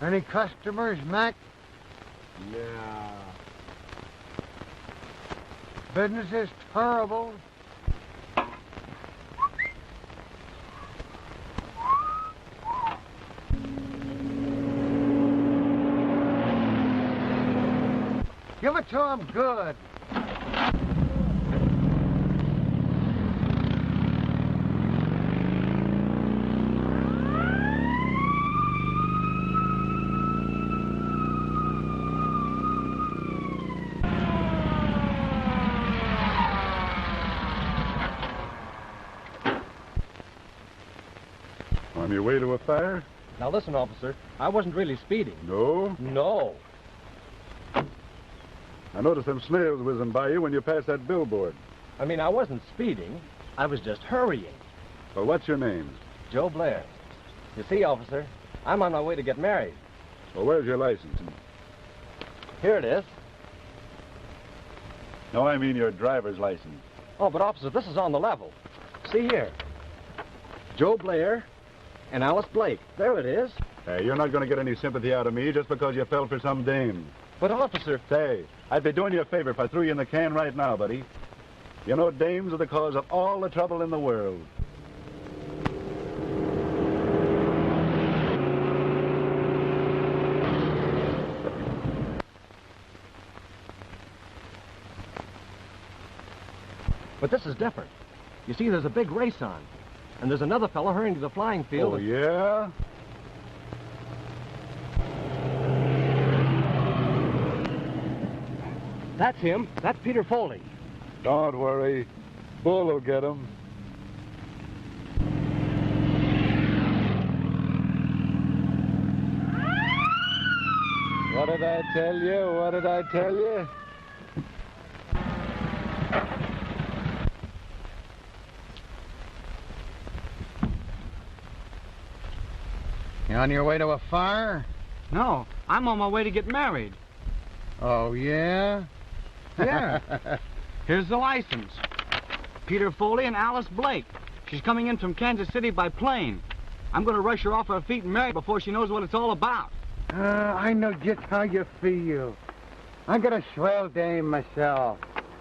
Any customers, Mac? Yeah. Business is terrible. Give it to him good. On your way to a fire? Now listen, officer, I wasn't really speeding. No? No. I noticed them snails whizzing by you when you passed that billboard. I mean, I wasn't speeding. I was just hurrying. Well, what's your name? Joe Blair. You see, officer, I'm on my way to get married. Well, where's your license? Here it is. No, I mean your driver's license. Oh, but officer, this is on the level. See here. Joe Blair and Alice Blake. There it is. Hey, you're not going to get any sympathy out of me just because you fell for some dame. But officer... Say, I'd be doing you a favor if I threw you in the can right now, buddy. You know, dames are the cause of all the trouble in the world. But this is different. You see, there's a big race on. And there's another fellow hurrying to the flying field. Oh, yeah? That's him. That's Peter Foley. Don't worry. Bull will get him. What did I tell you? What did I tell you? You on your way to a fire? No, I'm on my way to get married. Oh, yeah? Yeah. Here's the license. Peter Foley and Alice Blake. She's coming in from Kansas City by plane. I'm going to rush her off her feet and marry before she knows what it's all about. I know just how you feel. I got a swell dame myself.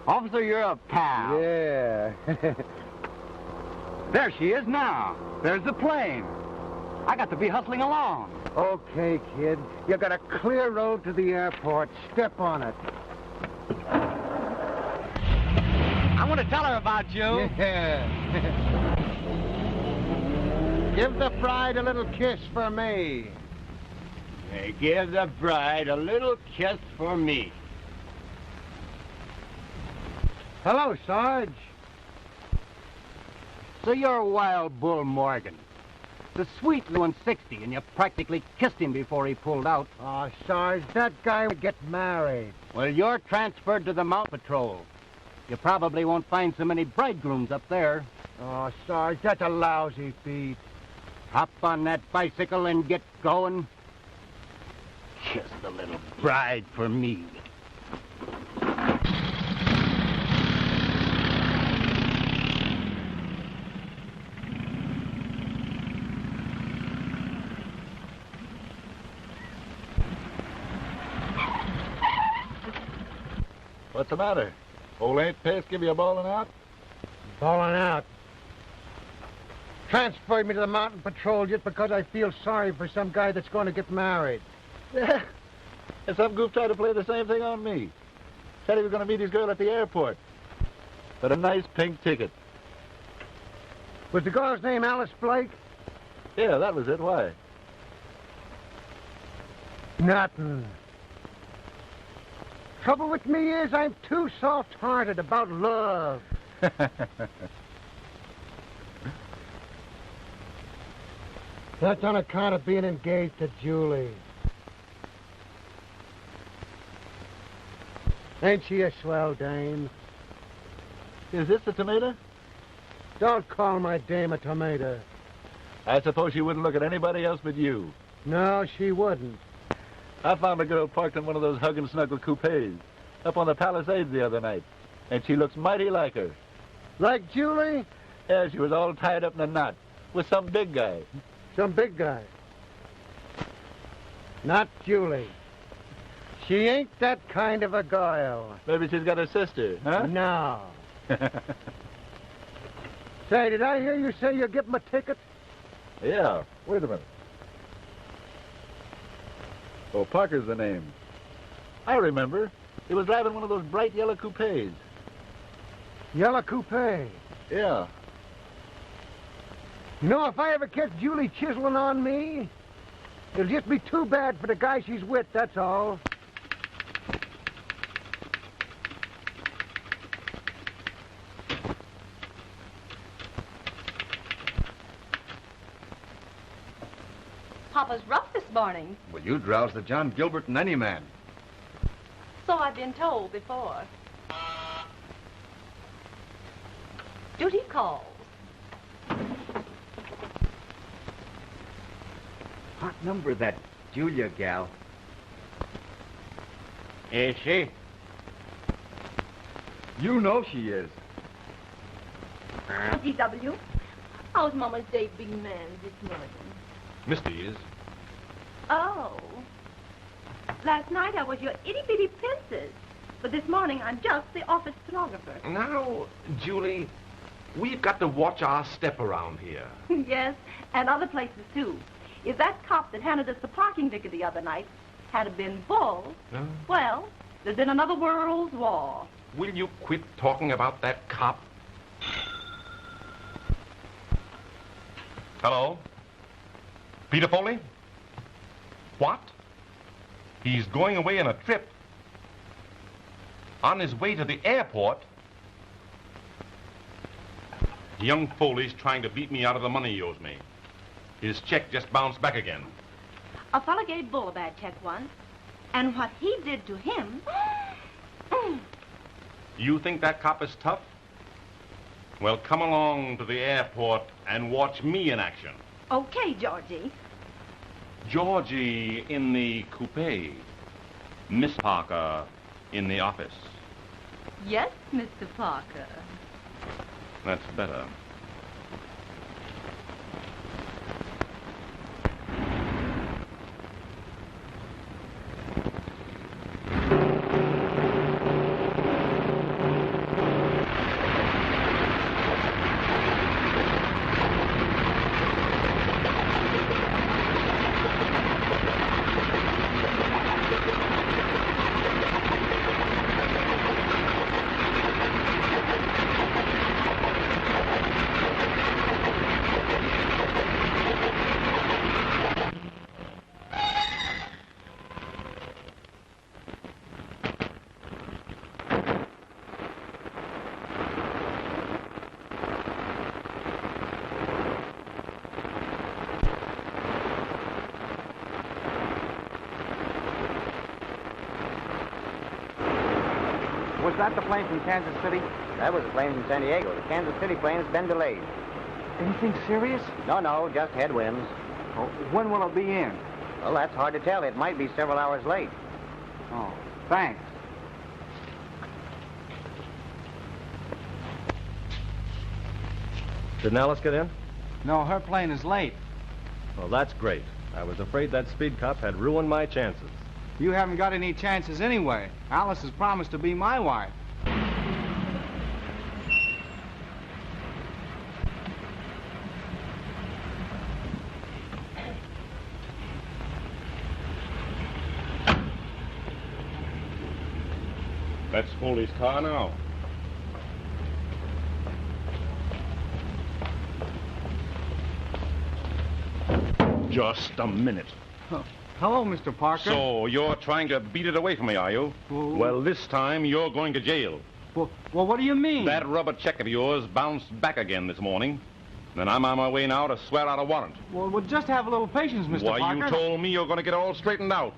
Officer, you're a pal. Yeah. There she is now. There's the plane. I got to be hustling along. Okay, kid. You got a clear road to the airport. Step on it. I want to tell her about you. Yeah. Give the bride a little kiss for me. Hey, give the bride a little kiss for me. Hello, Sarge. So you're Wild Bull Morgan. The sweet little 160, and you practically kissed him before he pulled out. Oh, Sarge, that guy would get married. Well, you're transferred to the Mountain Patrol. You probably won't find so many bridegrooms up there. Oh, Sarge, that's a lousy beat. Hop on that bicycle and get going. Kiss the little bride for me. What's the matter? Old Aunt Pest give you a bawling out? Falling out. Transferred me to the Mountain Patrol just because I feel sorry for some guy that's going to get married. Yeah. And some goof tried to play the same thing on me. Said he was going to meet his girl at the airport. But a nice pink ticket. Was the girl's name Alice Blake? Yeah, that was it. Why? Nothing. Trouble with me is I'm too soft-hearted about love. That's on account of being engaged to Julie. Ain't she a swell dame? Is this the tomato? Don't call my dame a tomato. I suppose she wouldn't look at anybody else but you. No, she wouldn't. I found a girl parked in one of those hug and snuggle coupes up on the Palisades the other night, and she looks mighty like her. Like Julie? Yeah, she was all tied up in a knot with some big guy. Some big guy. Not Julie. She ain't that kind of a girl. Maybe she's got a sister, huh? No. Say, did I hear you say you'll give him a ticket? Yeah. Wait a minute. Oh, Parker's the name. I remember. He was driving one of those bright yellow coupes. Yellow coupe. Yeah. You know, if I ever catch Julie chiseling on me, it'll just be too bad for the guy she's with, that's all. Papa's rough this morning. Well, you drowse the John Gilbert in any man. So I've been told before. Duty calls. What number that Julia gal? Is she? You know she is. DW, how's Mama's day big man this morning? Misty is. Oh. Last night I was your itty-bitty princess. But this morning I'm just the office stenographer. Now, Julie, we've got to watch our step around here. Yes, and other places too. If that cop that handed us the parking ticket the other night had been Bull, well, there's been another world's war. Will you quit talking about that cop? Hello? Peter Foley? What? He's going away on a trip. On his way to the airport? Young Foley's trying to beat me out of the money he owes me. His check just bounced back again. A fella gave Bull a bad check once, and what he did to him... You think that cop is tough? Well, come along to the airport and watch me in action. Okay, Georgie. Georgie in the coupe. Miss Parker in the office. Yes, Mr. Parker. That's better. Was that the plane from Kansas City? That was a plane from San Diego. The Kansas City plane has been delayed. Anything serious? No, just headwinds. Oh, when will it be in? Well, that's hard to tell. It might be several hours late. Oh, thanks. Didn't Alice get in? No, her plane is late. Well, that's great. I was afraid that speed cop had ruined my chances. You haven't got any chances anyway. Alice has promised to be my wife. That's Foley's car now. Just a minute. Hello, Mr. Parker. So, you're trying to beat it away from me, are you? Well, this time you're going to jail. Well, what do you mean? That rubber check of yours bounced back again this morning. And I'm on my way now to swear out a warrant. Well, just have a little patience, Mr. Why, Parker. you told me you're going to get all straightened out.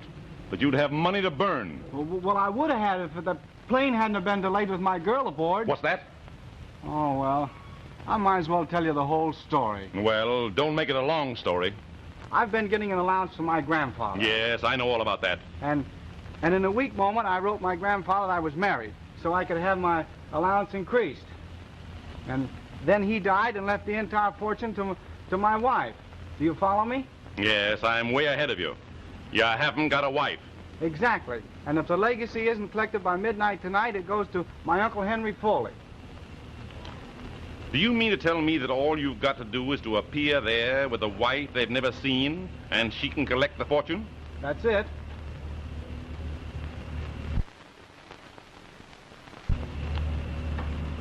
But you'd have money to burn. Well, I would have had it if the plane hadn't have been delayed with my girl aboard. What's that? Oh, well, I might as well tell you the whole story. Well, don't make it a long story. I've been getting an allowance from my grandfather. Yes, I know all about that. And in a weak moment, I wrote my grandfather that I was married, so I could have my allowance increased. And then he died and left the entire fortune to my wife. Do you follow me? Yes, I'm way ahead of you. You haven't got a wife. Exactly. And if the legacy isn't collected by midnight tonight, it goes to my Uncle Henry Foley. Do you mean to tell me that all you've got to do is to appear there with a wife they've never seen, and she can collect the fortune? That's it.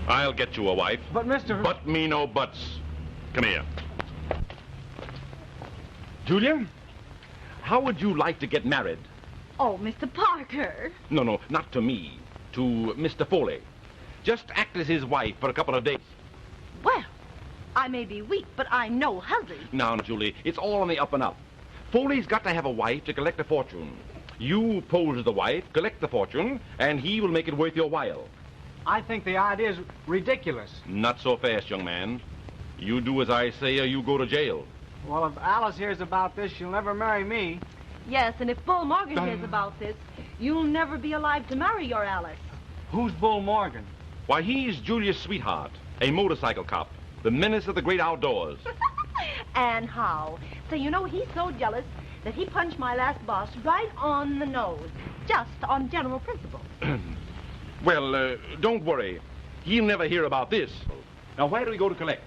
I'll get you a wife. But, Mr. But me no buts. Come here. Julia, how would you like to get married? Oh, Mr. Parker. No, not to me. To Mr. Foley. Just act as his wife for a couple of days. Well, I may be weak, but I'm no hussy. Now, Julie, it's all on the up and up. Foley's got to have a wife to collect a fortune. You pose as the wife, collect the fortune, and he will make it worth your while. I think the idea is ridiculous. Not so fast, young man. You do as I say or you go to jail. Well, if Alice hears about this, she'll never marry me. Yes, and if Bull Morgan hears about this, you'll never be alive to marry your Alice. Who's Bull Morgan? Why, he's Julia's sweetheart, a motorcycle cop, the menace of the great outdoors. And how? So you know he's so jealous that he punched my last boss right on the nose, just on general principle. Well, don't worry. He'll never hear about this. Now, where do we go to collect?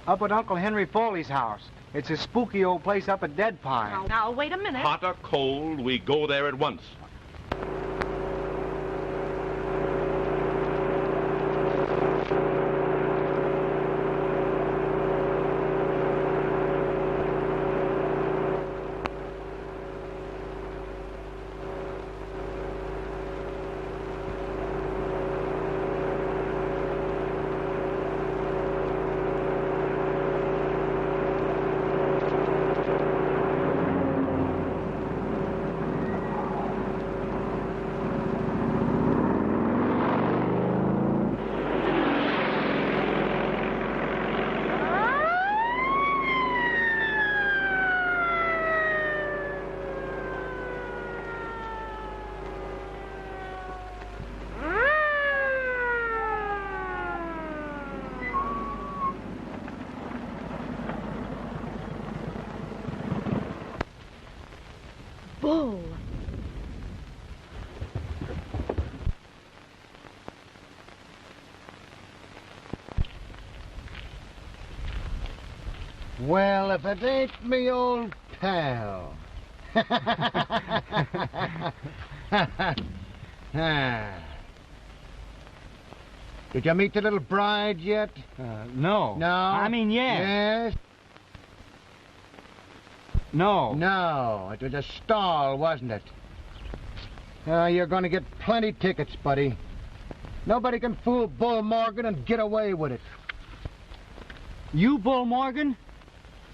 Up at Uncle Henry Foley's house. It's a spooky old place up at Dead Pine. Now, wait a minute. Hot or cold, we go there at once. Bull. Well, if it ain't me old pal. Did you meet the little bride yet? No. No? I mean, yes. Yes? No. No, it was a stall, wasn't it? You're going to get plenty tickets, buddy. Nobody can fool Bull Morgan and get away with it. You, Bull Morgan?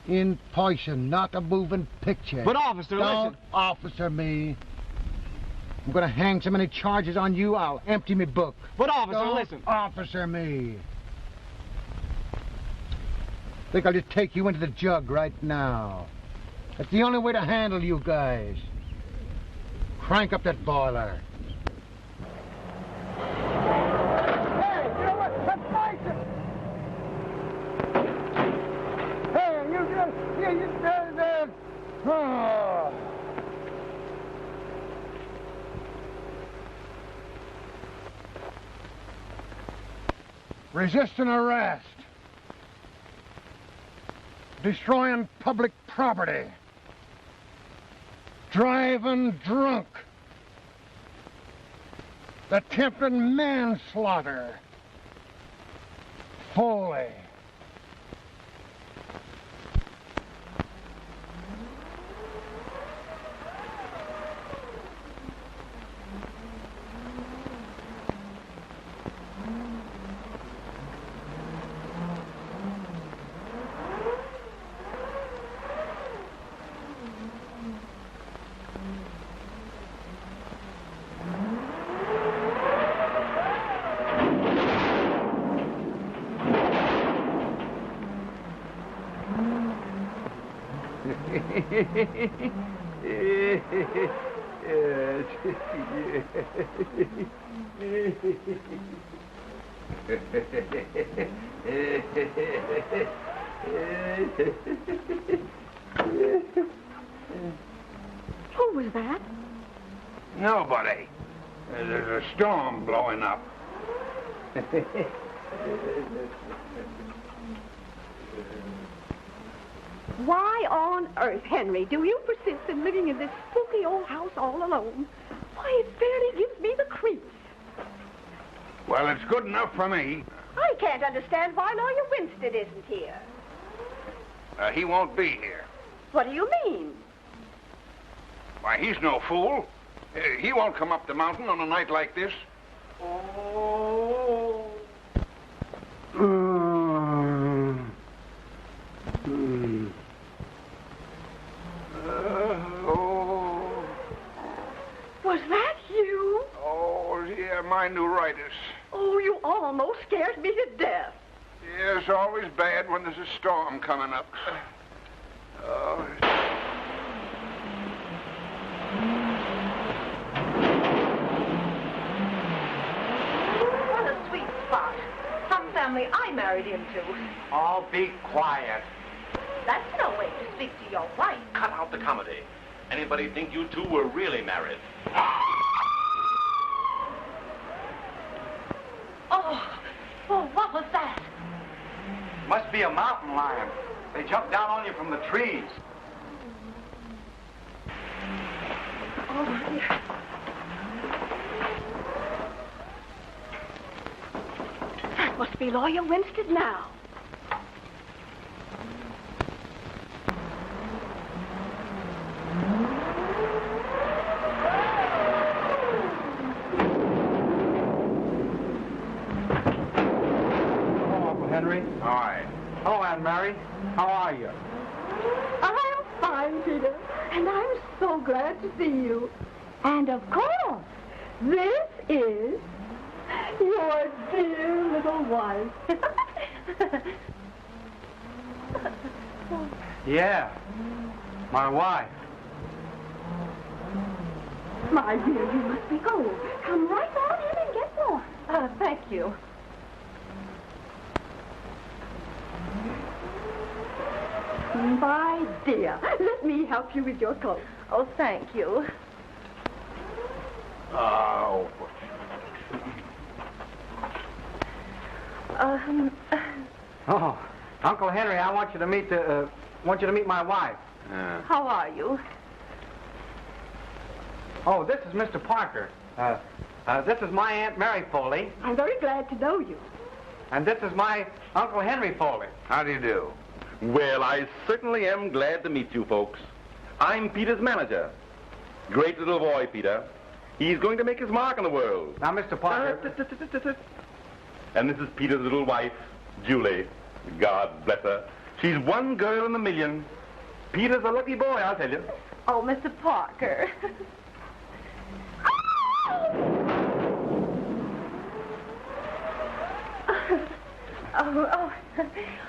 In person, not a moving picture. But, officer, Don't listen. officer me. I'm going to hang so many charges on you, I'll empty me book. But, officer, Don't listen. officer me. Think I'll just take you into the jug right now. That's the only way to handle you guys. Crank up that boiler. Hey, you know what? That's Bison! Hey, you oh. Resisting arrest. Destroying public property. Driving drunk. Attempted manslaughter. Foley. Who was that? Nobody. There's a storm blowing up. Why on earth, Henry, do you persist in living in this spooky old house all alone? Why, it fairly gives me the creeps. Well, it's good enough for me. I can't understand why Lawyer Winstead isn't here. He won't be here. What do you mean? Why, he's no fool. He won't come up the mountain on a night like this. Oh. Was that you? Oh, yeah, my neuritis. Oh, you almost scared me to death. Yeah, it's always bad when there's a storm coming up. What a sweet spot. Some family I married into. Oh, be quiet. That's no way to speak to your wife. Cut out the comedy. Anybody think you two were really married? Oh, what was that? Must be a mountain lion. They jumped down on you from the trees. Oh, dear. That must be Lawyer Winstead now. Henry. Hi. Hello, Aunt Mary. How are you? I'm fine, Peter, and I'm so glad to see you. And of course, this is your dear little wife. Yeah, my wife. My dear, you must be cold. Come right on in and get warm. Thank you. My dear, let me help you with your coat. Oh, thank you. Oh. Oh, Uncle Henry, I want you to meet my wife. How are you? Oh, this is Mr. Parker. This is my Aunt Mary Foley, I'm very glad to know you. and this is my Uncle Henry Foley. How do you do? Well, I certainly am glad to meet you folks. I'm Peter's manager. Great little boy, Peter. He's going to make his mark on the world. Now, Mr. Parker. And this is Peter's little wife, Julie. God bless her. She's one girl in a million. Peter's a lucky boy, I'll tell you. Oh, Mr. Parker.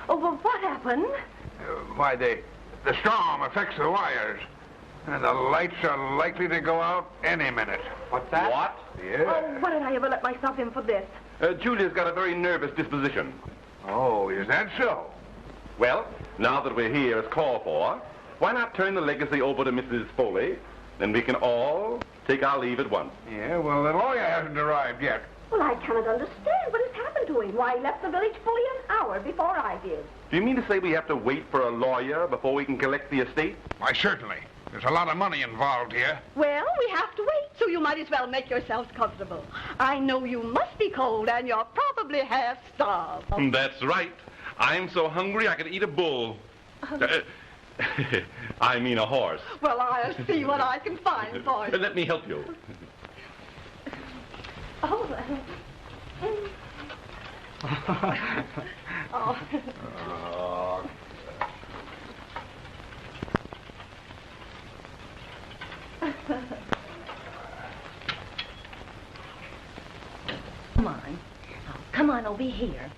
Oh, well, what happened? Why, the storm affects the wires. And the lights are likely to go out any minute. What's that? What? Yeah. Oh, what did I ever let myself in for this? Julia's got a very nervous disposition. Oh, is that so? Well, now that we're here as called for, why not turn the legacy over to Mrs. Foley? Then we can all take our leave at once. Yeah, well, the lawyer hasn't arrived yet. Well, I cannot understand what has happened to him. Why, he left the village fully an hour before I did. Do you mean to say we have to wait for a lawyer before we can collect the estate? Why, certainly. There's a lot of money involved here. Well, we have to wait, so you might as well make yourselves comfortable. I know you must be cold, and you're probably half starved. That's right. I'm so hungry I could eat a bull. I mean a horse. Well, I'll see what I can find for you. Let me help you. Oh, Come on. Now, come on over here.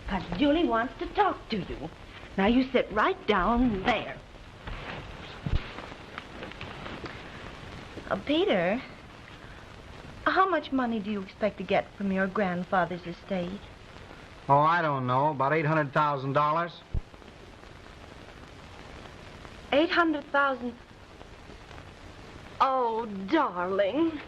Because Julie wants to talk to you. Now, you sit right down there. Peter, how much money do you expect to get from your grandfather's estate? Oh, I don't know. About $800,000. 800,000. Oh, darling.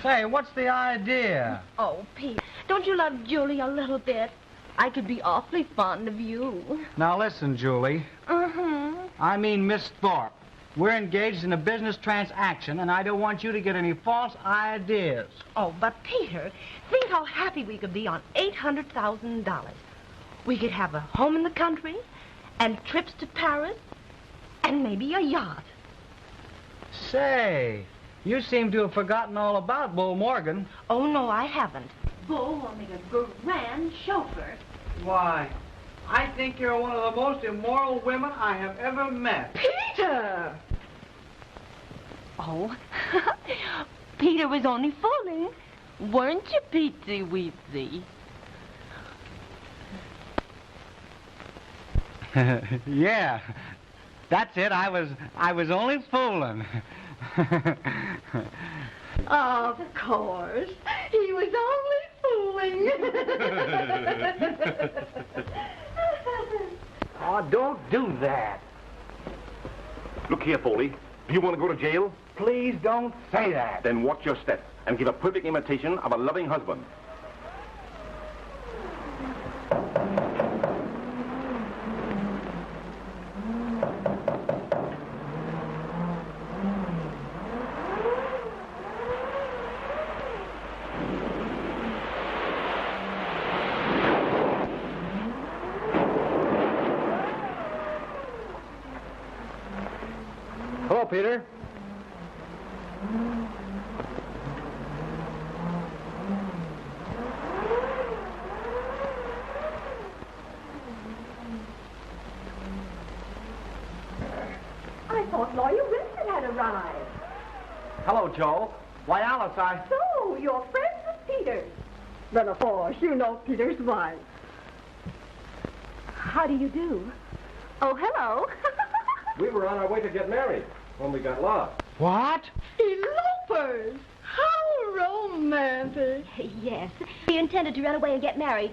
Say, what's the idea? Oh, Pete, don't you love Julie a little bit? I could be awfully fond of you. Now listen, Julie. I mean Miss Thorpe. We're engaged in a business transaction, and I don't want you to get any false ideas. Oh, but Peter, think how happy we could be on $800,000. We could have a home in the country, and trips to Paris, and maybe a yacht. Say, you seem to have forgotten all about Bull Morgan. Oh, no, I haven't. Bull will make a grand chauffeur. Why, I think you're one of the most immoral women I have ever met. Peter! Oh, Peter was only fooling. Weren't you, Petey Weezy? Yeah, that's it. I was only fooling. Of course. He was only fooling. Oh, don't do that. Look here, Foley. Do you want to go to jail? Please don't say that. Then watch your step and give a perfect imitation of a loving husband. Hello, Peter. I thought Lawyer Winston had arrived. Hello, Joe. Why, Alice, So, you're friends with Peter. Then, of course, you know Peter's wife. How do you do? Oh, hello. We were on our way to get married when we got lost. What? Elopers! How romantic. Yes. We intended to run away and get married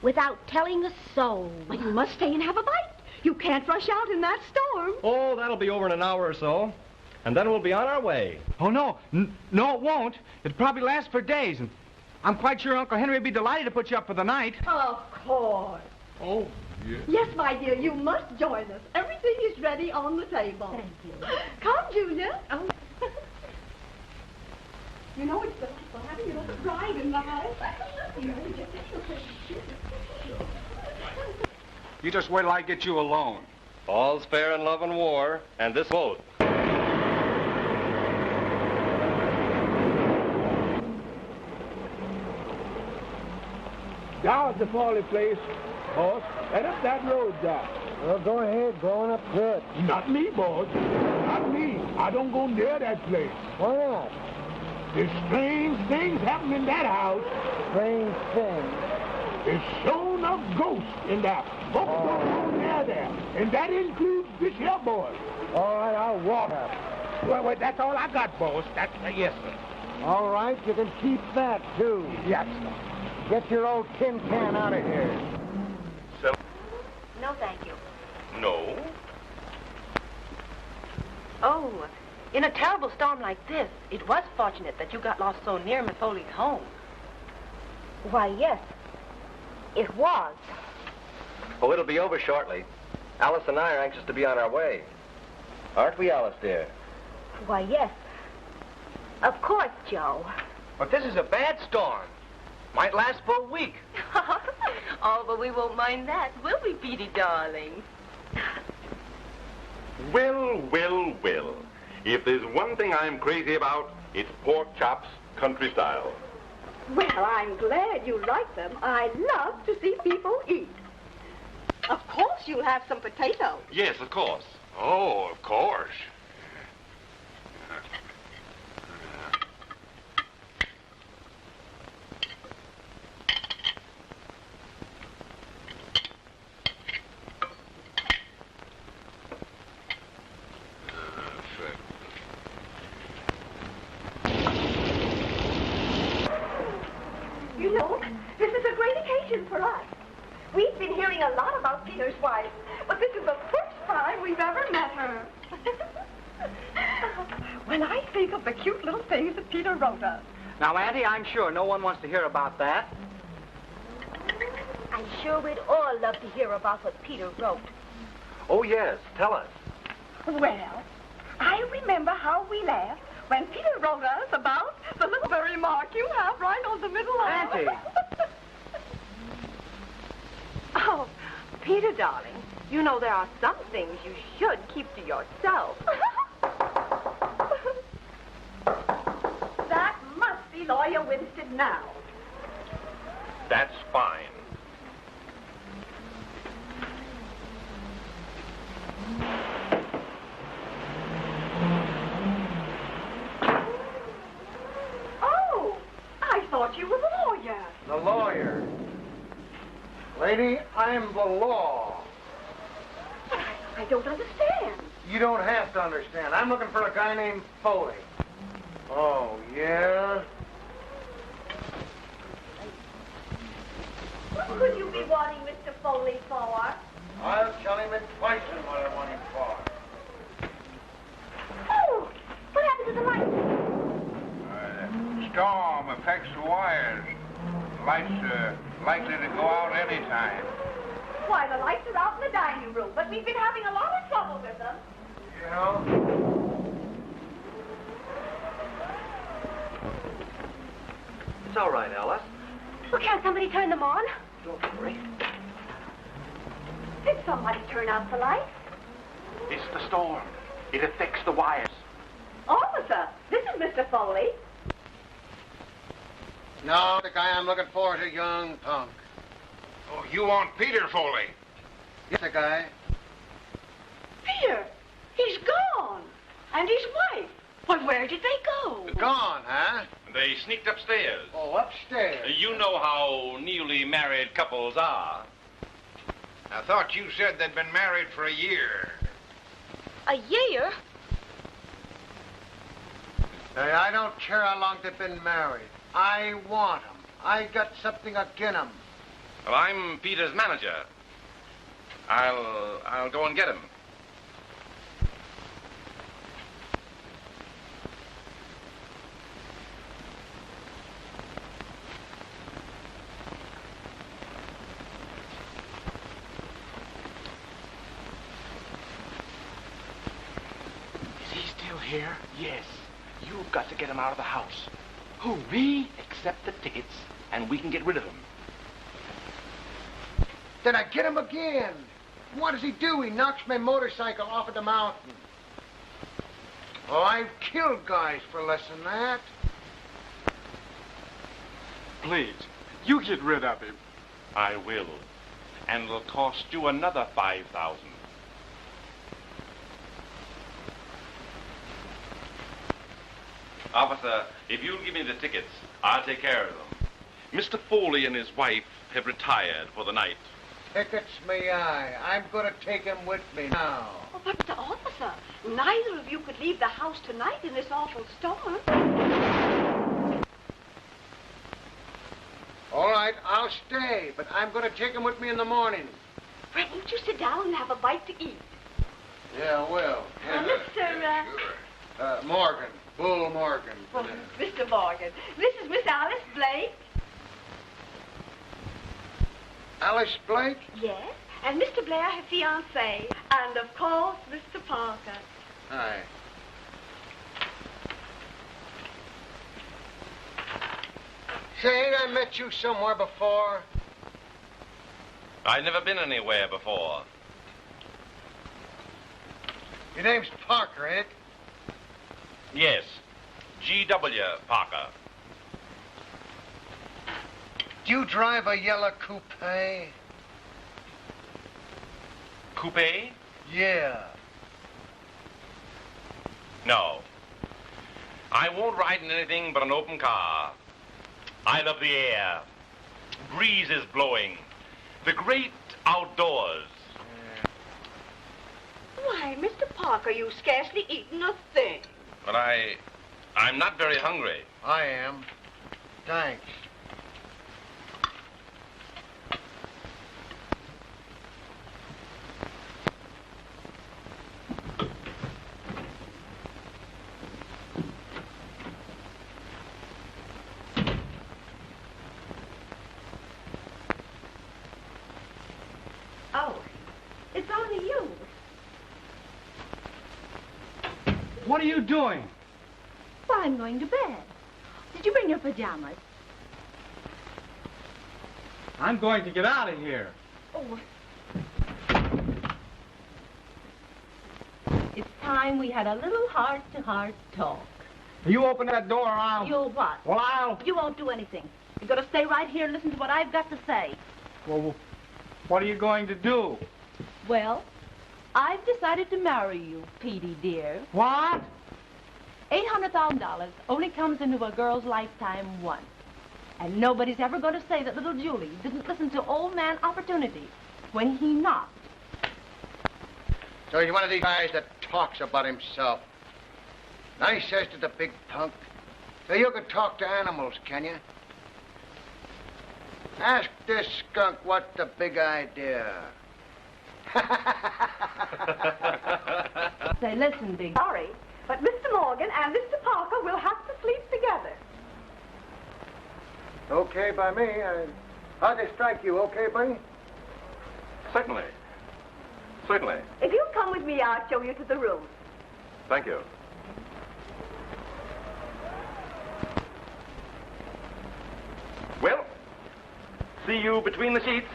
without telling a soul. Well, you must stay and have a bite. You can't rush out in that storm. Oh, that'll be over in an hour or so. And then we'll be on our way. Oh, no. No, it won't. It'll probably last for days. And I'm quite sure Uncle Henry would be delighted to put you up for the night. Of course. Oh, yes. Yes, my dear, you must join us. Everything is ready on the table. Thank you. Come, Julia. Oh. You know it's delightful having you as a bride in the house. You just wait till I get you alone. All's fair in love and war, and this boat. Down at the Foley place, boss. Right up that road, Doc. Well, go ahead. Going up good. Not me, boss. Not me. I don't go near that place. Why not? There's strange things happen in that house. Strange thing. There's shown up ghosts in that. Folks don't go near there. And that includes this here boy. All right, I'll walk up. Well, that's all I got, boss. That's yes, sir. All right, you can keep that, too. Yes, sir. Get your old tin can out of here. No, thank you. No. Oh, in a terrible storm like this, it was fortunate that you got lost so near Miss Foley's home. Why, yes, it was. Oh, it'll be over shortly. Alice and I are anxious to be on our way. Aren't we, Alice, dear? Why, yes. Of course, Joe. But this is a bad storm. Might last for a week. Oh, but we won't mind that, will we, Petey, darling? Well, well, well. If there's one thing I'm crazy about, it's pork chops country style. Well, I'm glad you like them. I love to see people eat. Of course you'll have some potatoes. Yes, of course. Oh, of course. You know, this is a great occasion for us. We've been hearing a lot about Peter's wife, but this is the first time we've ever met her. cute little things that Peter wrote us. Now, Auntie, I'm sure no one wants to hear about that. I'm sure we'd all love to hear about what Peter wrote. Oh, yes. Tell us. Well, I remember how we laughed when Peter wrote us about the little furry mark you have right on the middle arm. Auntie. Oh, Peter, darling, you know there are some things you should keep to yourself. That must be Lawyer Winston now. That's fine. Oh, I thought you were the lawyer. The lawyer. Lady, I'm the law. I don't understand. You don't have to understand. I'm looking for a guy named Foley. Oh, yeah? What could you be wanting Mr. Foley for? I'll tell him in twice what I want him for. Oh, what happened to the light? Storm affects the wires. Lights are likely to go out any time. Why, the lights are out in the dining room, but we've been having a lot of trouble with them. You know? It's all right, Alice. Well, can't somebody turn them on? Don't worry. Did somebody turn out the lights? It's the storm. It affects the wires. Officer, this is Mr. Foley. No, the guy I'm looking for is a young punk. Oh, you want Peter Foley? Yes, the guy. Peter, he's gone. And his wife. Well, where did they go? Gone, huh? They sneaked upstairs. Oh, upstairs. You know how newly married couples are. I thought you said they'd been married for a year. A year? Hey, I don't care how long they've been married. I want 'em. I got something agin 'em. Well, I'm Peter's manager. I'll go and get him. Is he still here? Yes. You've got to get him out of the house. Who, me? Accept the tickets, and we can get rid of him. Then I get him again. What does he do? He knocks my motorcycle off of the mountain. Oh, I've killed guys for less than that. Please, you get rid of him. I will. And it'll cost you another $5,000. Officer, if you'll give me the tickets, I'll take care of them. Mr. Foley and his wife have retired for the night. Tickets me eye. I'm going to take him with me now. Oh, but the officer, neither of you could leave the house tonight in this awful storm. All right, I'll stay, but I'm going to take him with me in the morning. Well, won't you sit down and have a bite to eat? Yeah, I will. Mr. Morgan. Bull Morgan. Well, Mr. Morgan, this is Miss Alice Blake. Alice Blake? Yes, and Mr. Blair, her fiancé. And, of course, Mr. Parker. Hi. Say, ain't I met you somewhere before? I've never been anywhere before. Your name's Parker, ain't it? Yes, G.W. Parker. Do you drive a yellow coupe? Coupe? Yeah. No. I won't ride in anything but an open car. I love the air. Breeze is blowing. The great outdoors. Why, Mr. Parker, you've scarcely eaten a thing. But I'm not very hungry. I am. Thanks. What are you doing? Well, I'm going to bed. Did you bring your pajamas? I'm going to get out of here. Oh. It's time we had a little heart-to-heart talk. You open that door or I'll... You'll what? Well, I'll... You won't do anything. You've got to stay right here and listen to what I've got to say. Well, what are you going to do? Well, I've decided to marry you, Petey, dear. What? $800,000 only comes into a girl's lifetime once. And nobody's ever going to say that little Julie didn't listen to old man Opportunity when he knocked. So he's one of these guys that talks about himself. And I says to the big punk, so you can talk to animals, can you? Ask this skunk what's the big idea. Say, listen, big... Sorry, but Mr. Morgan and Mr. Parker will have to sleep together. Okay by me. How'd they strike you, okay, buddy? Certainly. Certainly. If you'll come with me, I'll show you to the room. Thank you. Well, see you between the sheets.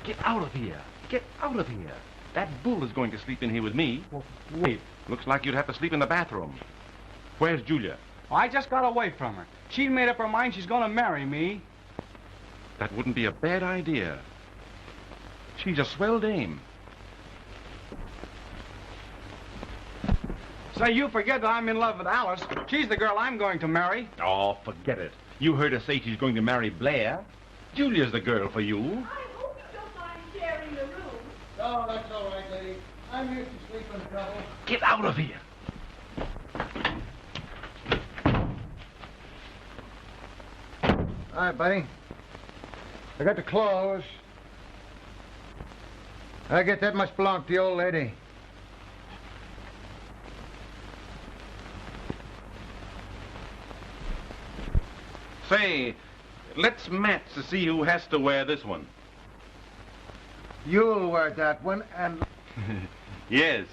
Get out of here. Get out of here. That bull is going to sleep in here with me. Well, wait. Looks like you'd have to sleep in the bathroom. Where's Julia? I just got away from her. She made up her mind she's going to marry me. That wouldn't be a bad idea. She's a swell dame. Say, you forget that I'm in love with Alice. She's the girl I'm going to marry. Oh, forget it. You heard her say she's going to marry Blair. Julia's the girl for you. I hope you don't mind sharing the room. No, that's all right, lady. I'm used to sleeping in trouble. Get out of here. All right, buddy. I got the clothes. I guess that must belong to the old lady. Say, let's match to see who has to wear this one. You'll wear that one, and... Yes.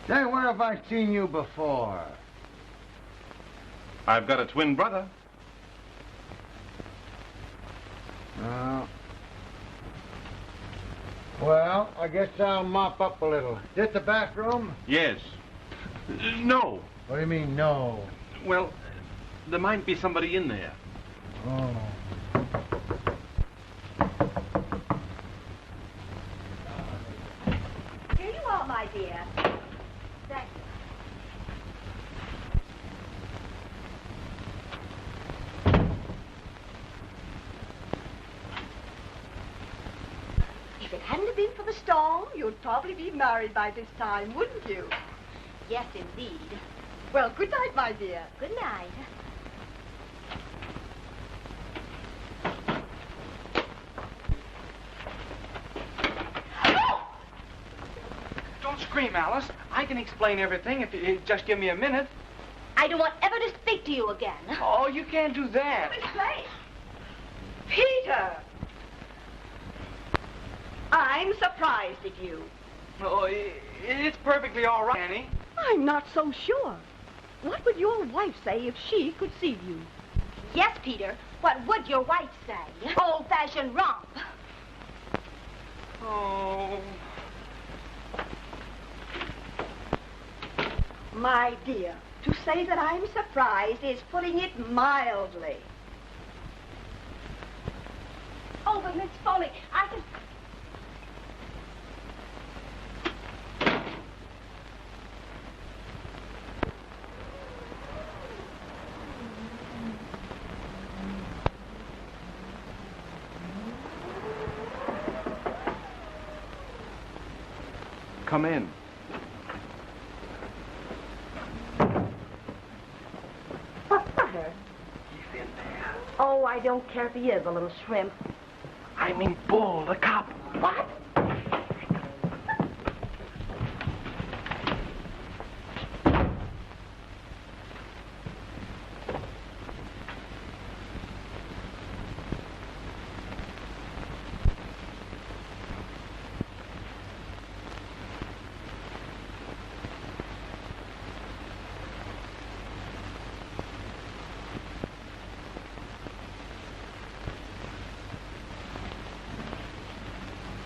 Say, where have I seen you before? I've got a twin brother. Oh. Well, I guess I'll mop up a little. This the bathroom? Yes. No. What do you mean, no? Well, there might be somebody in there. Oh. Here you are, my dear. Thank you. If it hadn't been for the storm, you'd probably be married by this time, wouldn't you? Yes, indeed. Well, good night, my dear. Good night. Don't scream, Alice. I can explain everything if you just give me a minute. I don't want ever to speak to you again. Oh, you can't do that. Explain. Peter! I'm surprised at you. Oh, it's perfectly all right, Annie. I'm not so sure. What would your wife say if she could see you? Yes, Peter. What would your wife say? Old-fashioned romp. Oh. My dear, to say that I'm surprised is putting it mildly. Oh, but Miss Foley, I can... Come in. I don't care if he is a little shrimp. I mean Bull, the cop. What?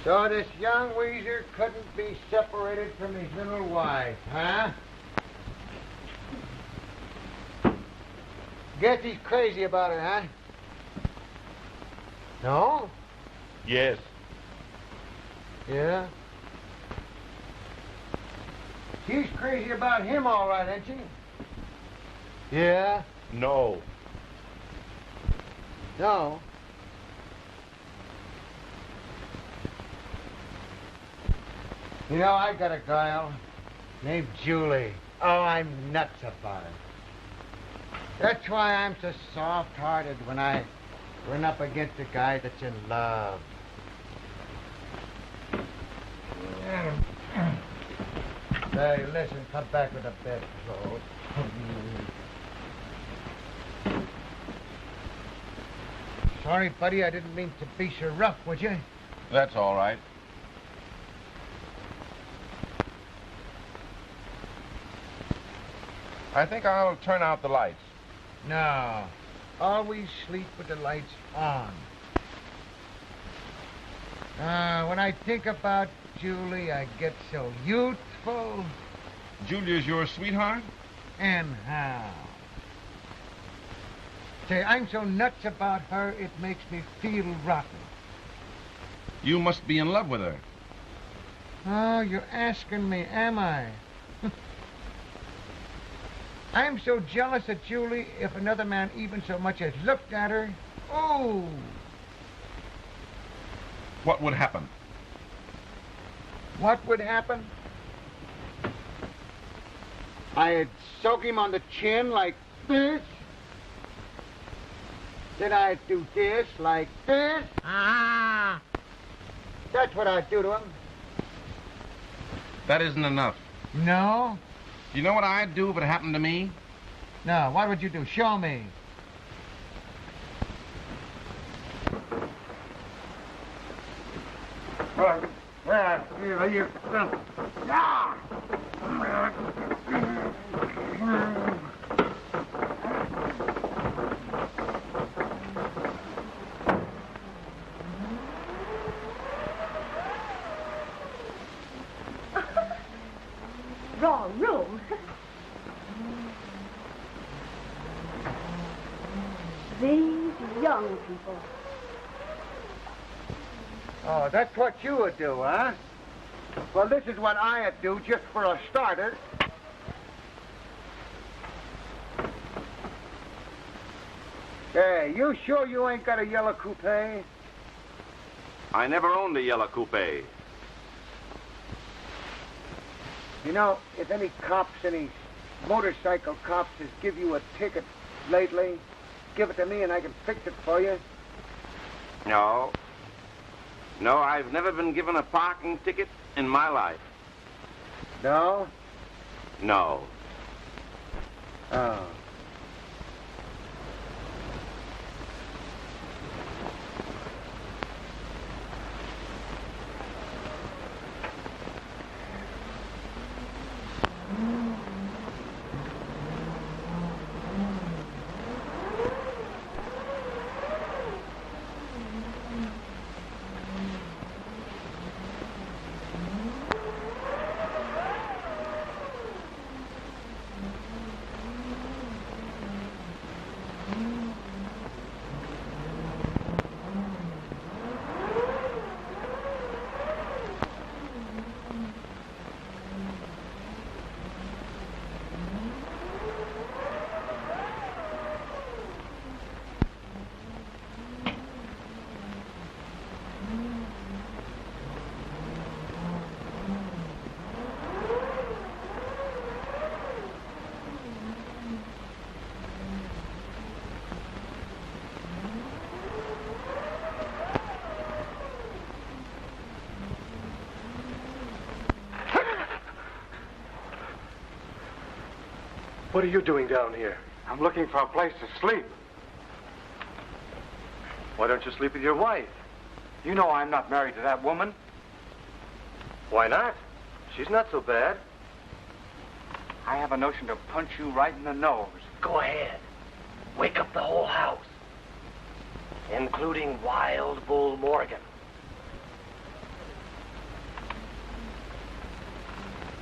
So this young weezer couldn't be separated from his little wife, huh? Guess he's crazy about her, huh? No? Yes. Yeah? She's crazy about him, all right, ain't she? Yeah? No. No? You know, I got a girl named Julie. Oh, I'm nuts about her. That's why I'm so soft-hearted when I run up against a guy that's in love. Hey, listen, come back with the bedclothes. Sorry, buddy, I didn't mean to be so rough, would you? That's all right. I think I'll turn out the lights. No. Always sleep with the lights on. When I think about Julie, I get so youthful. Julia's your sweetheart? And how? Say, I'm so nuts about her, it makes me feel rotten. You must be in love with her. Oh, you're asking me, am I? I'm so jealous of Julie, if another man even so much as looked at her. Oh! What would happen? What would happen? I'd soak him on the chin like this. Then I'd do this like this. Ah! That's what I'd do to him. That isn't enough. No? You know what I'd do if it happened to me? No, what would you do? Show me. Wrong room. These young people. Oh, that's what you would do, huh? Well, this is what I'd do just for a starter. Hey, you sure you ain't got a yellow coupe? I never owned a yellow coupe. You know, if any cops, any motorcycle cops has give you a ticket lately, give it to me and I can fix it for you. No. No, I've never been given a parking ticket in my life. No? No. Oh. What are you doing down here? I'm looking for a place to sleep. Why don't you sleep with your wife? You know I'm not married to that woman. Why not? She's not so bad. I have a notion to punch you right in the nose. Go ahead. Wake up the whole house, including Wild Bull Morgan.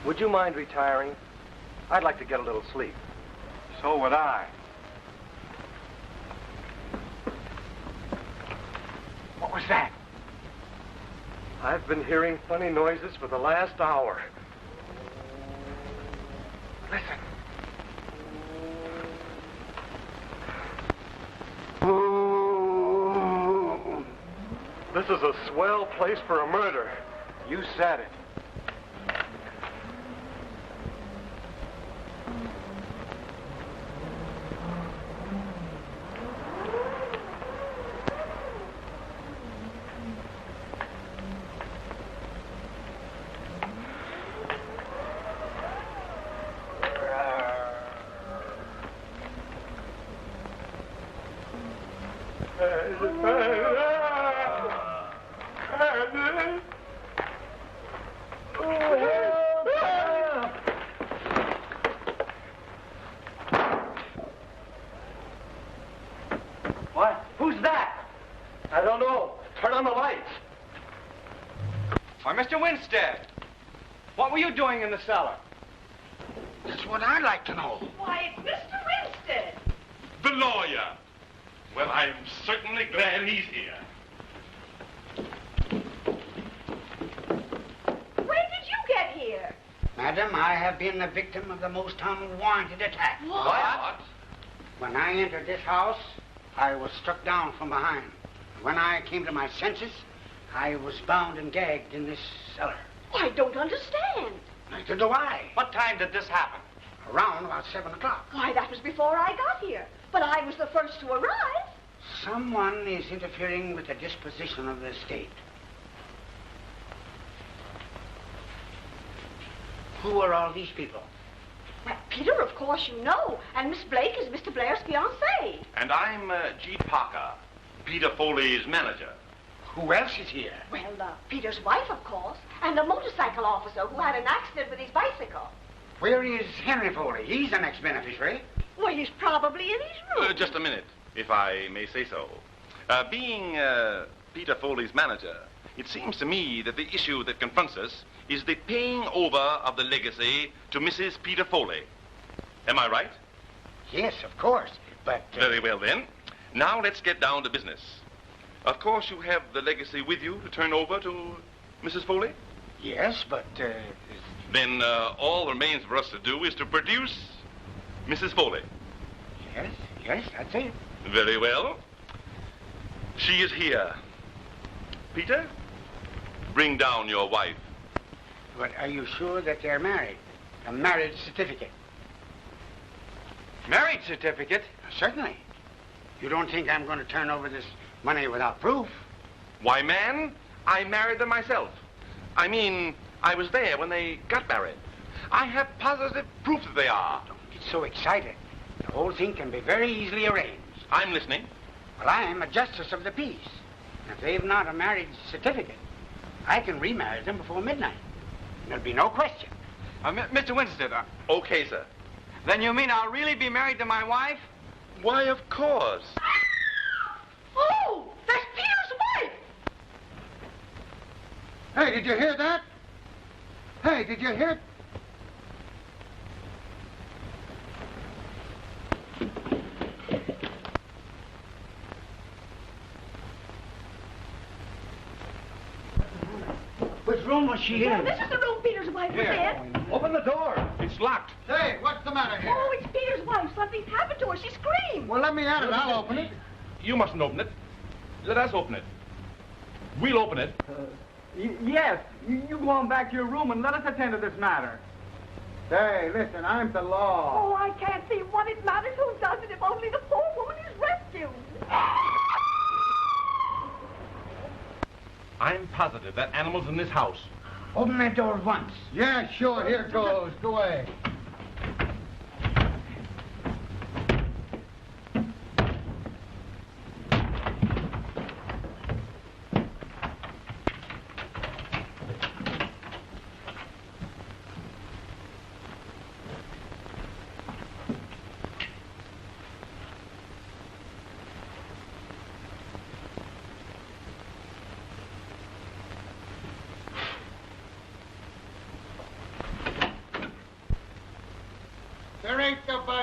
Would you mind retiring? I'd like to get a little sleep. So would I. What was that? I've been hearing funny noises for the last hour. Listen. This is a swell place for a murder. You said it. What? Who's that? I don't know. Turn on the lights. Why, Mr. Winstead, what were you doing in the cellar? That's what I'd like to know. Why, it's Mr. Winstead. The lawyer. Well, I'm certainly glad he's here. When did you get here? Madam, I have been the victim of the most unwarranted attack. What? When I entered this house, I was struck down from behind. When I came to my senses, I was bound and gagged in this cellar. I don't understand. Neither do I. What time did this happen? Around about 7 o'clock. Why, that was before I got here. But I was the first to arrive. Someone is interfering with the disposition of the estate. Who are all these people? Well, Peter, of course you know. And Miss Blake is Mr. Blair's fiancée. And I'm G. Parker, Peter Foley's manager. Who else is here? Well, Peter's wife, of course. And a motorcycle officer who had an accident with his bicycle. Where is Henry Foley? He's the next beneficiary. Well, he's probably in his room. Just a minute, if I may say so. Being Peter Foley's manager, it seems to me that the issue that confronts us is the paying over of the legacy to Mrs. Peter Foley. Am I right? Yes, of course, but... Very well, then. Now let's get down to business. Of course, you have the legacy with you to turn over to Mrs. Foley? Yes, but... Then all remains for us to do is to produce Mrs. Foley. Yes, that's it. Very well. She is here. Peter, bring down your wife. But are you sure that they're married? A marriage certificate? Marriage certificate? Certainly. You don't think I'm going to turn over this money without proof? Why, man, I married them myself. I mean, I was there when they got married. I have positive proof that they are. Don't get so excited. The whole thing can be very easily arranged. I'm listening. Well, I'm a justice of the peace. If they've not a marriage certificate, I can remarry them before midnight. There'll be no question. Mr. Winstead, Okay, sir. then you mean I'll really be married to my wife? Why, of course. Oh, that's Peter's wife. Hey, did you hear that? Hey, did you hear... Which room was she in? This is the room Peter's wife was in. Open the door. It's locked. Say, what's the matter here? Oh, it's Peter's wife. Something's happened to her. She screamed. Well, let me at it. I'll open it. You mustn't open it. Let us open it. We'll open it. Yes. You go on back to your room and let us attend to this matter. Say, listen, I'm the law. Oh, I can't see what it matters who does it if only the poor woman is rescued. I'm positive that animal's in this house. Open that door at once. Yeah, sure. Here goes. Go away.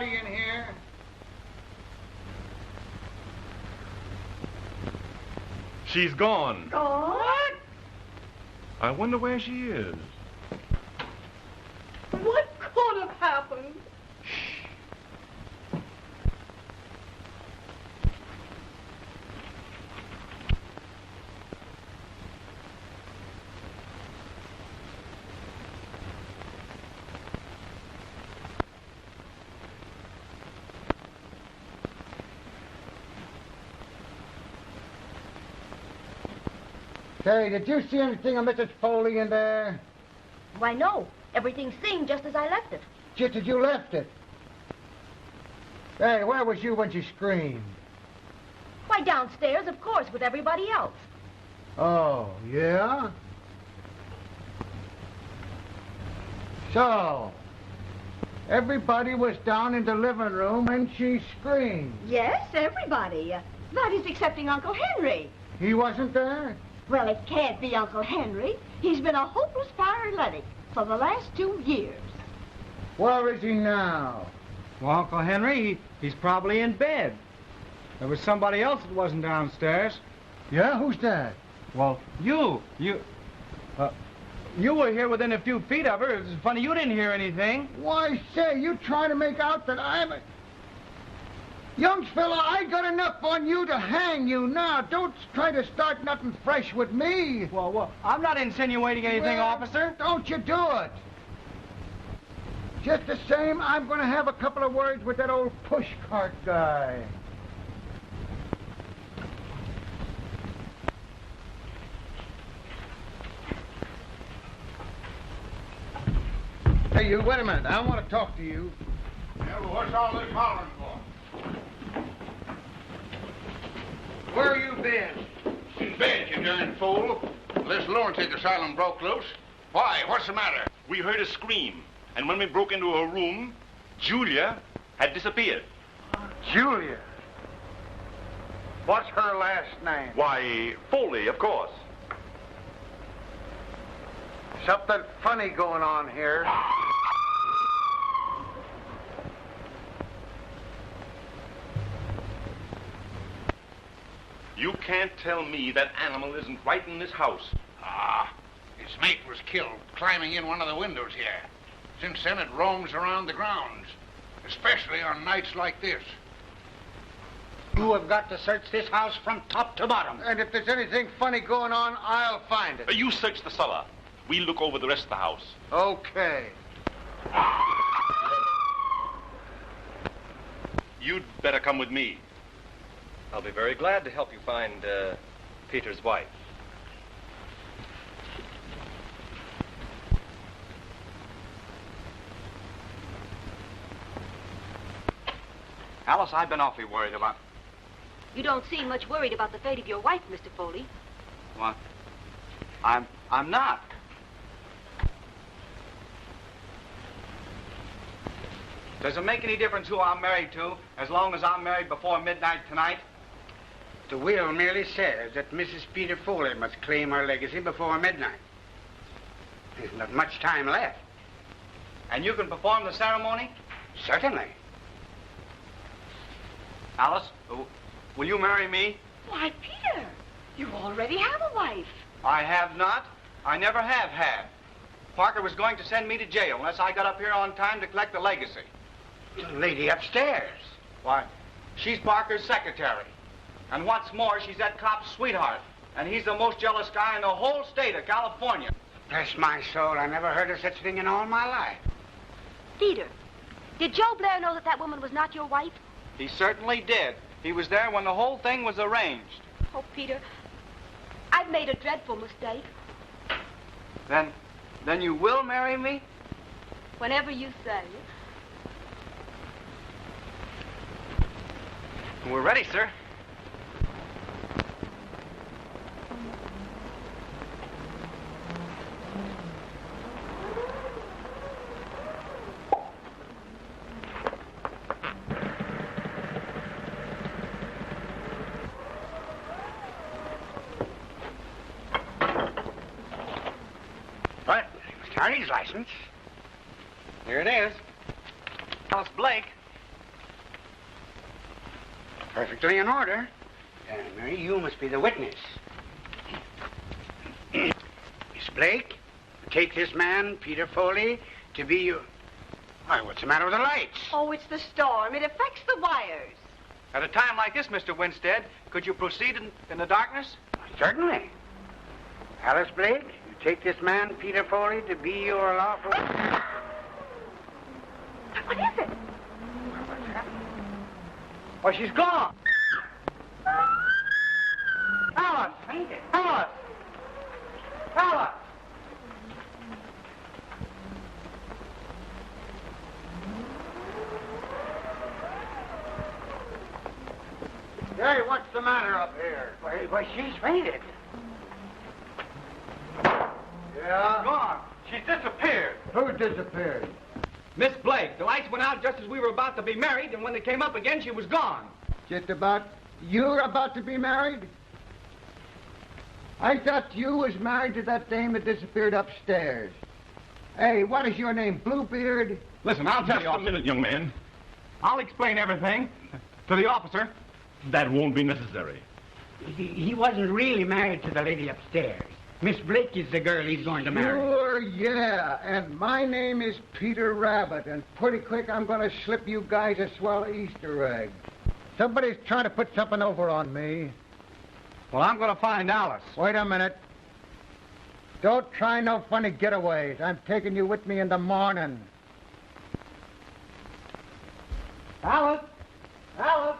anybody in here? She's gone. Gone? I wonder where she is. What could have happened? Say, did you see anything of Mrs. Foley in there? Why, no. Everything's seen just as I left it. Just as you left it. Hey, where was you when she screamed? Why, downstairs, of course, with everybody else. Oh, yeah? So, everybody was down in the living room and she screamed. Yes, everybody. That is excepting Uncle Henry. He wasn't there? Well, it can't be Uncle Henry. He's been a hopeless paralytic for the last 2 years. Where is he now? Well, Uncle Henry, he's probably in bed. There was somebody else that wasn't downstairs. Yeah, who's that? Well, you were here within a few feet of her. It was funny you didn't hear anything. Why, say, you trying to make out that I'm a... Young fella, I got enough on you to hang you now. Don't try to start nothing fresh with me. Well, I'm not insinuating anything, officer. Don't you do it. Just the same, I'm going to have a couple of words with that old pushcart guy. Hey, you, wait a minute. I want to talk to you. Yeah, well, what's all this hollering for? Where you been? In bed, you darn fool. This lunatic asylum broke loose. Why? What's the matter? We heard a scream, and when we broke into her room, Julia had disappeared. Julia. What's her last name? Why, Foley, of course. Something funny going on here. You can't tell me that animal isn't right in this house. Ah, its mate was killed climbing in one of the windows here. Since then, it roams around the grounds, especially on nights like this. You have got to search this house from top to bottom. And if there's anything funny going on, I'll find it. You search the cellar. We'll look over the rest of the house. Okay. You'd better come with me. I'll be very glad to help you find Peter's wife. Alice, I've been awfully worried about... You don't seem much worried about the fate of your wife, Mr. Foley. What? I'm not. Does it make any difference who I'm married to, as long as I'm married before midnight tonight? The will merely says that Mrs. Peter Foley must claim her legacy before midnight. There's not much time left. And you can perform the ceremony? Certainly. Alice, will you marry me? Why, Peter, you already have a wife. I have not. I never have had. Parker was going to send me to jail unless I got up here on time to collect the legacy. The lady upstairs. Why, she's Parker's secretary. And what's more, she's that cop's sweetheart. And he's the most jealous guy in the whole state of California. Bless my soul, I never heard of such a thing in all my life. Peter, did Joe Blair know that that woman was not your wife? He certainly did. He was there when the whole thing was arranged. Oh, Peter, I've made a dreadful mistake. Then you will marry me? Whenever you say. We're ready, sir. Attorney's license. Here it is. Alice Blake. Perfectly in order. Mary, you must be the witness. Miss Blake, take this man, Peter Foley, to be your... Why, what's the matter with the lights? Oh, it's the storm. It affects the wires. At a time like this, Mr. Winstead, could you proceed in the darkness? Certainly. Alice Blake, you take this man, Peter Foley, to be your lawful... What is it? Oh, she's gone. Alice! Alice! Alice! Hey, what's the matter up here? Why, she's fainted. Yeah? Gone. She's disappeared. Who disappeared? Miss Blake, the lights went out just as we were about to be married, and when they came up again, she was gone. Just about... You're about to be married? I thought you was married to that dame that disappeared upstairs. Hey, what is your name, Bluebeard? Listen, I'll tell you. Just a minute, young man. I'll explain everything to the officer. That won't be necessary. He wasn't really married to the lady upstairs. Miss Blake is the girl he's going to marry. Sure, yeah. And my name is Peter Rabbit, and pretty quick I'm going to slip you guys a swell Easter egg. Somebody's trying to put something over on me. Well, I'm going to find Alice. Wait a minute. Don't try no funny getaways. I'm taking you with me in the morning. Alice! Alice!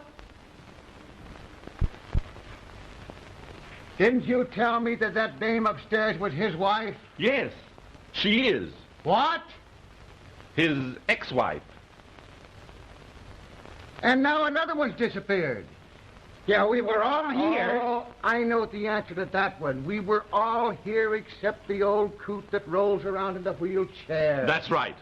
Didn't you tell me that that dame upstairs was his wife? Yes, she is. What? His ex-wife. And now another one's disappeared. Yeah, we were all here. Oh, I know the answer to that one. We were all here except the old coot that rolls around in the wheelchair. That's right.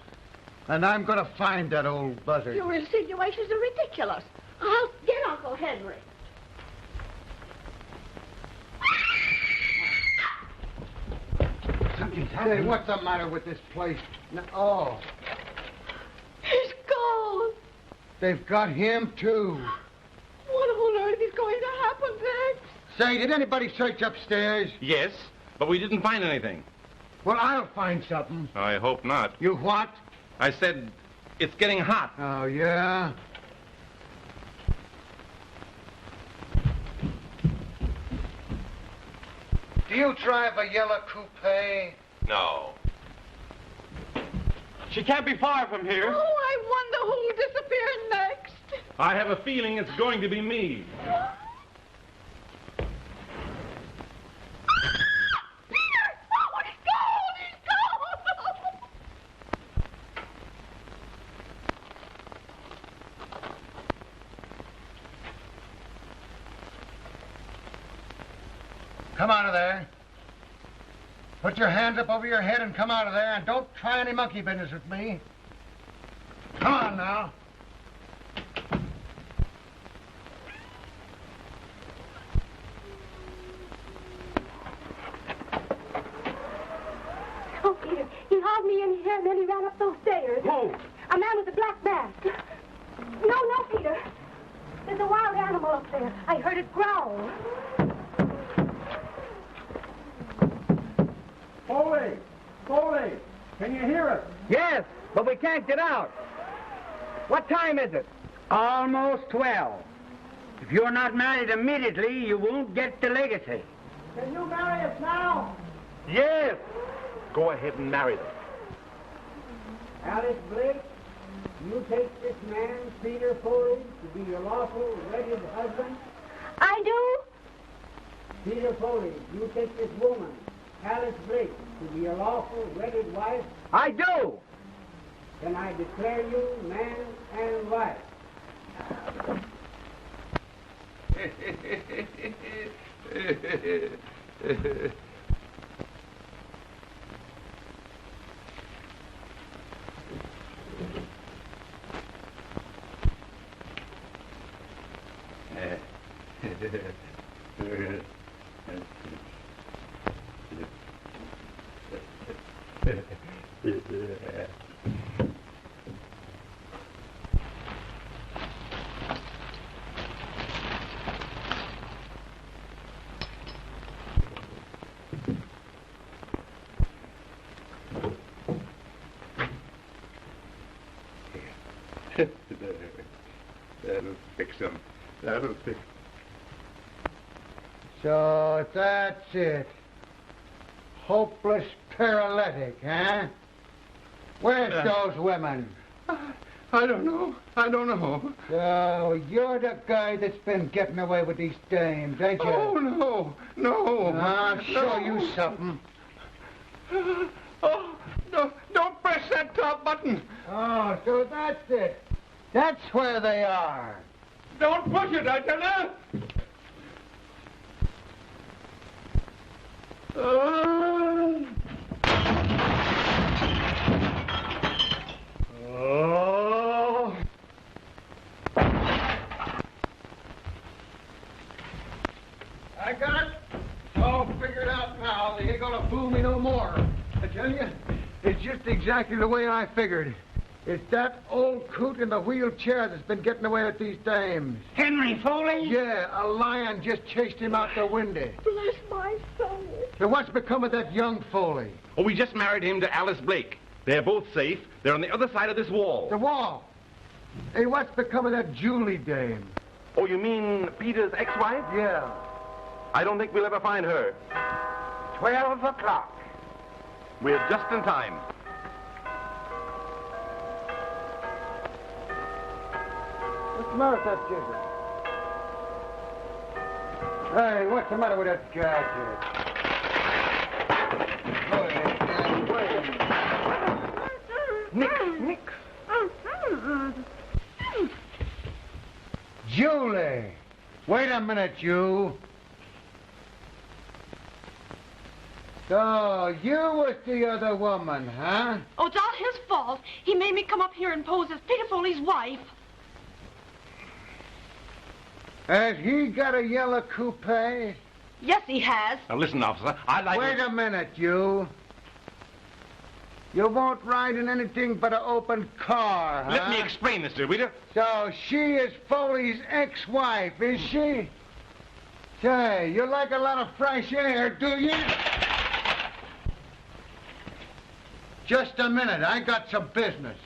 And I'm going to find that old buzzard. Your insinuations are ridiculous. I'll get Uncle Henry. Something's Hey, happening. what's the matter with this place? Oh, He's gone. they've got him, too. What on earth is going to happen next? Say, did anybody search upstairs? Yes, but we didn't find anything. Well, I'll find something. I hope not. You what? I said it's getting hot. Oh, yeah? Do you drive a yellow coupe? No. She can't be far from here. Oh, I wonder who'll disappear next. I have a feeling it's going to be me. Peter! Oh, he's gone! He's gone! Come out of there. Put your hands up over your head and come out of there, and don't try any monkey business with me. Come on now. Oh, Peter, he hauled me in here and then he ran up those stairs. Who? A man with a black mask. No, Peter. There's a wild animal up there. I heard it growl. Foley! Foley! Can you hear us? Yes, but we can't get out. What time is it? Almost 12. If you're not married immediately, you won't get the legacy. Can you marry us now? Yes. Go ahead and marry them. Alice Blake, you take this man, Peter Foley, to be your lawful, wedded husband. I do? Peter Foley, you take this woman, Alice Blake, to be your lawful, wedded wife. I do. Then I declare you man and wife. That'll fix him. That'll fix. So that's it. Hopeless paralytic, huh? Where's those women? I don't know. I don't know. So you're the guy that's been getting away with these dames, ain't you? Oh, no. No. I'll show you something. Oh, no. Don't press that top button. Oh, so that's it. That's where they are. Don't push it, I tell you. Oh. I got it. All figured out now. They ain't gonna fool me no more. I tell you, it's just exactly the way I figured. It's that old coot in the wheelchair that's been getting away with these dames. Henry Foley? Yeah, a lion just chased him out the window. Bless my soul. So what's become of that young Foley? Oh, we just married him to Alice Blake. They're both safe. They're on the other side of this wall. The wall. Hey, what's become of that Julie dame? Oh, you mean Peter's ex-wife? Yeah. I don't think we'll ever find her. 12 o'clock. We're just in time. What's the matter with that jigger? Hey, what's the matter with that gadget? Nick. Julie! Wait a minute, you. So, you was the other woman, huh? Oh, it's all his fault. He made me come up here and pose as Peter Foley's wife. Has he got a yellow coupe? Yes, he has. Now, listen, officer, I'd like Wait a minute, you. You won't ride in anything but an open car, huh? Let me explain this to you, will you? So she is Foley's ex-wife, is she? Say, you like a lot of fresh air, do you? Just a minute, I got some business.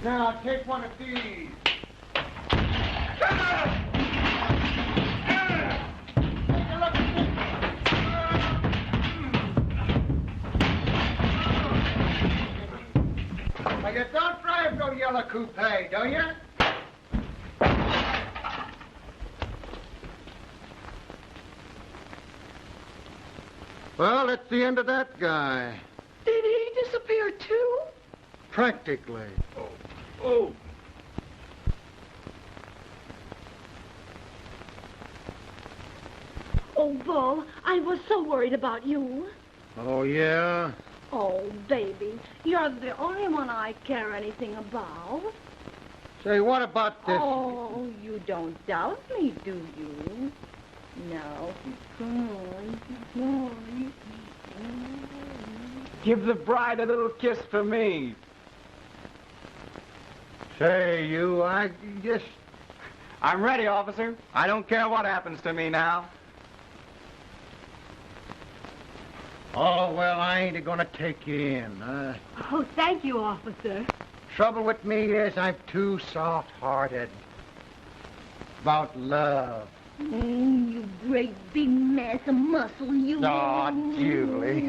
Now, take one of these. Now, you don't drive no yellow coupe, do you? Well, that's the end of that guy. Did he disappear too? Practically. Oh. Oh, Bull, I was so worried about you. Oh, yeah? Oh, baby, you're the only one I care anything about. Say, what about this? Oh, you don't doubt me, do you? No. Come on. Give the bride a little kiss for me. Say, you, I'm ready, officer. I don't care what happens to me now. Oh, well, I ain't gonna take you in. Oh, thank you, officer. Trouble with me is I'm too soft-hearted. About love. You great big mass of muscle, you. Oh, Julie.